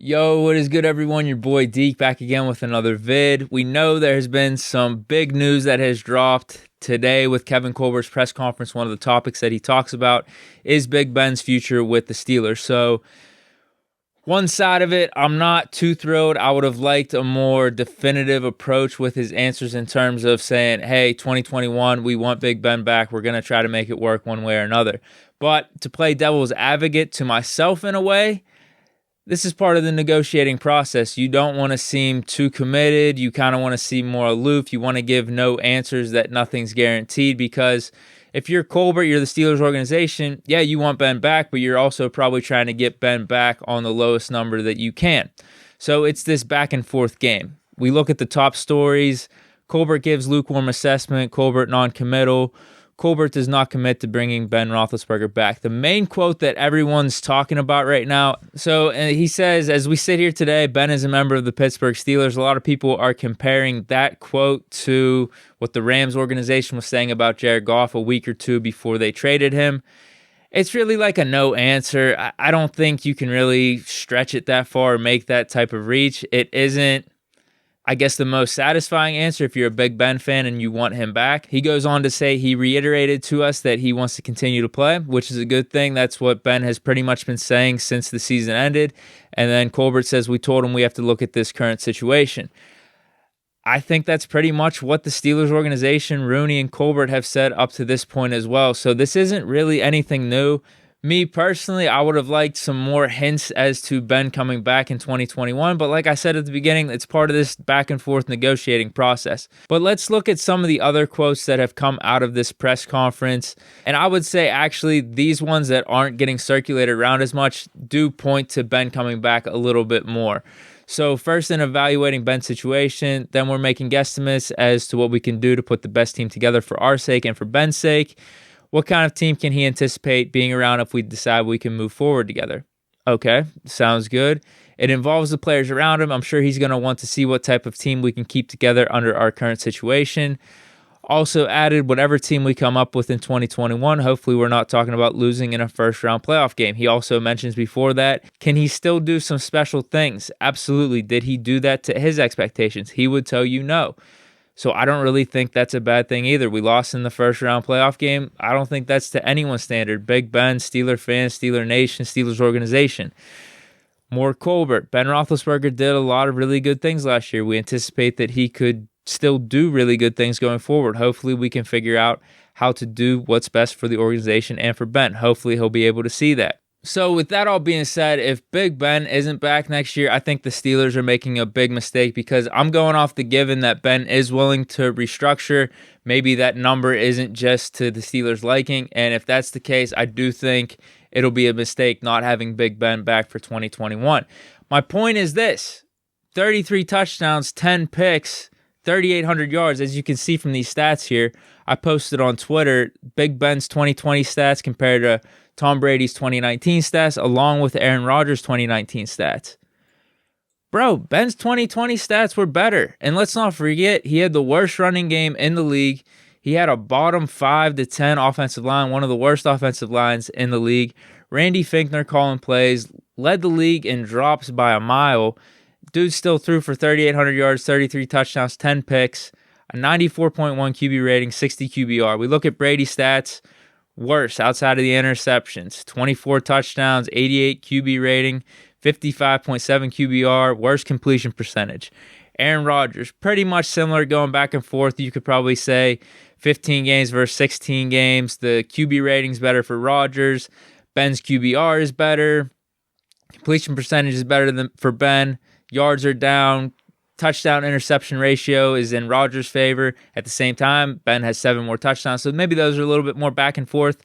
Yo, what is good, everyone? Your boy Deke back again with another vid. We know there has been some big news that has dropped today with Kevin Colbert's press conference. One of the topics that he talks about is Big Ben's future with the Steelers. So, one side of it, I'm not too thrilled. I would have liked a more definitive approach with his answers in terms of saying, hey, 2021, we want Big Ben back. We're going to try to make it work one way or another. But to play devil's advocate to myself in a way, this is part of the negotiating process. You don't want to seem too committed. You kind of want to seem more aloof. You want to give no answers that nothing's guaranteed, because if you're Colbert, you're the Steelers organization, yeah, you want Ben back, but you're also probably trying to get Ben back on the lowest number that you can. So it's this back and forth game. We look at the top stories. Colbert gives lukewarm assessment. Colbert non-committal. Colbert does not commit to bringing Ben Roethlisberger back. The main quote that everyone's talking about right now, he says, as we sit here today, Ben is a member of the Pittsburgh Steelers. A lot of people are comparing that quote to what the Rams organization was saying about Jared Goff a week or two before they traded him. It's really like a no answer. I don't think you can really stretch it that far or make that type of reach. It isn't, I guess, the most satisfying answer if you're a Big Ben fan and you want him back. He goes on to say he reiterated to us that he wants to continue to play, which is a good thing. That's what Ben has pretty much been saying since the season ended. And then Colbert says, we told him we have to look at this current situation. I think that's pretty much what the Steelers organization, Rooney and Colbert, have said up to this point as well. So this isn't really anything new. Me personally, I would have liked some more hints as to Ben coming back in 2021, but like I said at the beginning, it's part of this back and forth negotiating process. But let's look at some of the other quotes that have come out of this press conference, and I would say actually these ones that aren't getting circulated around as much do point to Ben coming back a little bit more. So first, in evaluating Ben's situation, then we're making guesstimates as to what we can do to put the best team together for our sake and for Ben's sake. What kind of team can he anticipate being around if we decide we can move forward together? Okay, sounds good. It involves the players around him. I'm sure he's going to want to see what type of team we can keep together under our current situation. Also added, whatever team we come up with in 2021, hopefully we're not talking about losing in a first-round playoff game. He also mentions before that, can he still do some special things? Absolutely. Did he do that to his expectations? He would tell you no. So I don't really think that's a bad thing either. We lost in the first-round playoff game. I don't think that's to anyone's standard. Big Ben, Steeler fans, Steeler Nation, Steelers organization. More Colbert. Ben Roethlisberger did a lot of really good things last year. We anticipate that he could still do really good things going forward. Hopefully we can figure out how to do what's best for the organization and for Ben. Hopefully he'll be able to see that. So with that all being said, if Big Ben isn't back next year, I think the Steelers are making a big mistake, because I'm going off the given that Ben is willing to restructure. Maybe that number isn't just to the Steelers' liking, and if that's the case, I do think it'll be a mistake not having Big Ben back for 2021. My point is this: 33 touchdowns, 10 picks, 3,800 yards. As you can see from these stats here, I posted on Twitter Big Ben's 2020 stats compared to Tom Brady's 2019 stats, along with Aaron Rodgers' 2019 stats. Bro, Ben's 2020 stats were better. And let's not forget, he had the worst running game in the league. He had a bottom 5 to 10 offensive line, one of the worst offensive lines in the league. Randy Finkner calling plays, led the league in drops by a mile. Dude still threw for 3,800 yards, 33 touchdowns, 10 picks, a 94.1 QB rating, 60 QBR. We look at Brady's stats. Worse outside of the interceptions. 24 touchdowns, 88 QB rating, 55.7 QBR, worst completion percentage. Aaron Rodgers, pretty much similar, going back and forth. You could probably say 15 games versus 16 games. The QB rating's better for Rodgers. Ben's QBR is better. Completion percentage is better than for Ben. Yards are down. Touchdown interception ratio is in Rodgers' favor. At the same time, Ben has 7 more touchdowns, so maybe those are a little bit more back and forth.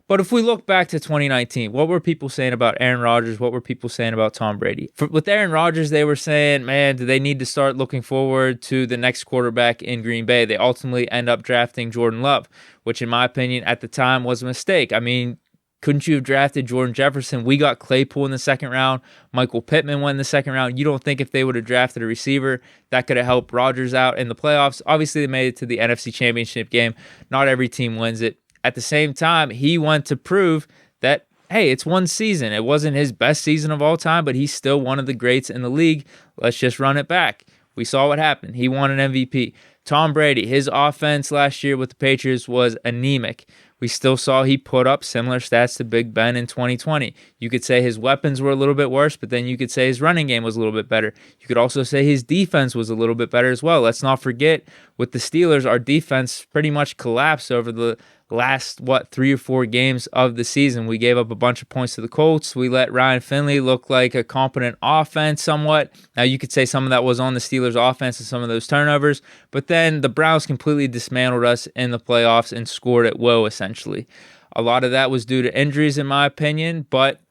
But if we look back to 2019, what were people saying about Aaron Rodgers? What were people saying about Tom Brady? With Aaron Rodgers, they were saying, man, do they need to start looking forward to the next quarterback in Green Bay? They ultimately end up drafting Jordan Love, which in my opinion at the time was a mistake. I mean, couldn't you have drafted Jordan Jefferson? We got Claypool in the second round. Michael Pittman went in the second round. You don't think if they would have drafted a receiver, that could have helped Rodgers out in the playoffs? Obviously, they made it to the NFC Championship game. Not every team wins it. At the same time, he went to prove that hey, it's one season. It wasn't his best season of all time, but he's still one of the greats in the league. Let's just run it back. We saw what happened. He won an MVP. Tom Brady, his offense last year with the Patriots was anemic. We still saw he put up similar stats to Big Ben in 2020. You could say his weapons were a little bit worse, but then you could say his running game was a little bit better. You could also say his defense was a little bit better as well. Let's not forget, with the Steelers, our defense pretty much collapsed over the last 3 or 4 games of the season. We gave up a bunch of points to the Colts. We let Ryan Finley look like a competent offense somewhat. Now you could say some of that was on the Steelers offense and some of those turnovers, but then the Browns completely dismantled us in the playoffs and scored at will, essentially. A lot of that was due to injuries in my opinion, but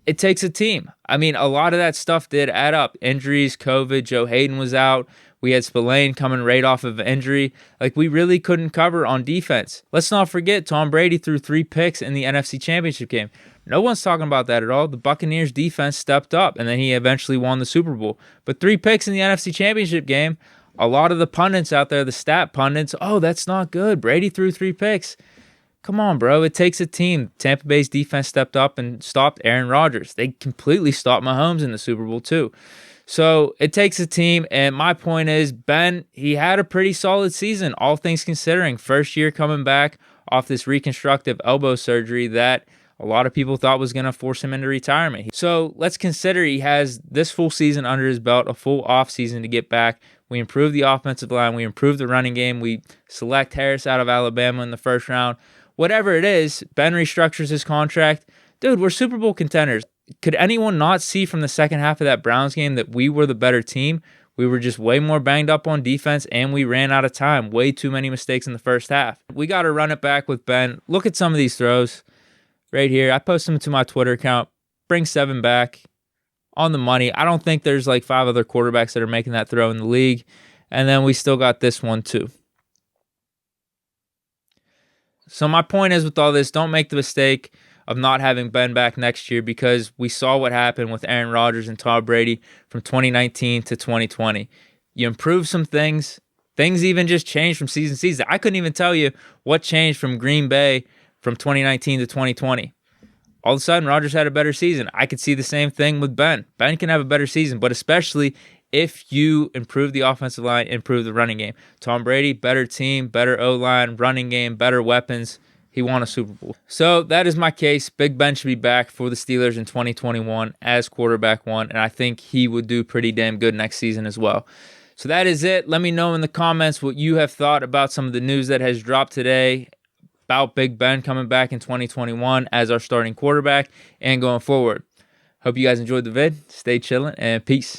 it takes a team. I mean, a lot of that stuff did add up. Injuries, COVID, Joe Hayden was out. We had Spillane coming right off of injury. Like, we really couldn't cover on defense. Let's not forget, Tom Brady threw 3 picks in the NFC Championship game. No one's talking about that at all. The Buccaneers defense stepped up, and then he eventually won the Super Bowl. But 3 picks in the NFC Championship game, a lot of the pundits out there, the stat pundits, oh, that's not good. Brady threw 3 picks. Come on, bro. It takes a team. Tampa Bay's defense stepped up and stopped Aaron Rodgers. They completely stopped Mahomes in the Super Bowl, too. So it takes a team, and my point is, Ben, he had a pretty solid season, all things considering. First year coming back off this reconstructive elbow surgery that a lot of people thought was going to force him into retirement. So let's consider he has this full season under his belt, a full offseason to get back. We improved the offensive line. We improved the running game. We select Harris out of Alabama in the first round. Whatever it is, Ben restructures his contract. Dude, we're Super Bowl contenders. Could anyone not see from the second half of that Browns game that we were the better team? We were just way more banged up on defense, and we ran out of time. Way too many mistakes in the first half. We got to run it back with Ben. Look at some of these throws right here. I posted them to my Twitter account. Bring 7 back on the money. I don't think there's like 5 other quarterbacks that are making that throw in the league. And then we still got this one too. So my point is with all this, don't make the mistake of not having Ben back next year, because we saw what happened with Aaron Rodgers and Tom Brady from 2019 to 2020. You improve some things. Things even just changed from season to season. I couldn't even tell you what changed from Green Bay from 2019 to 2020. All of a sudden, Rodgers had a better season. I could see the same thing with Ben. Ben can have a better season, but especially if you improve the offensive line, improve the running game. Tom Brady, better team, better O-line, running game, better weapons. He won a Super Bowl. So that is my case. Big Ben should be back for the Steelers in 2021 as quarterback 1, and I think he would do pretty damn good next season as well. So that is it. Let me know in the comments what you have thought about some of the news that has dropped today about Big Ben coming back in 2021 as our starting quarterback and going forward. Hope you guys enjoyed the vid. Stay chilling and peace.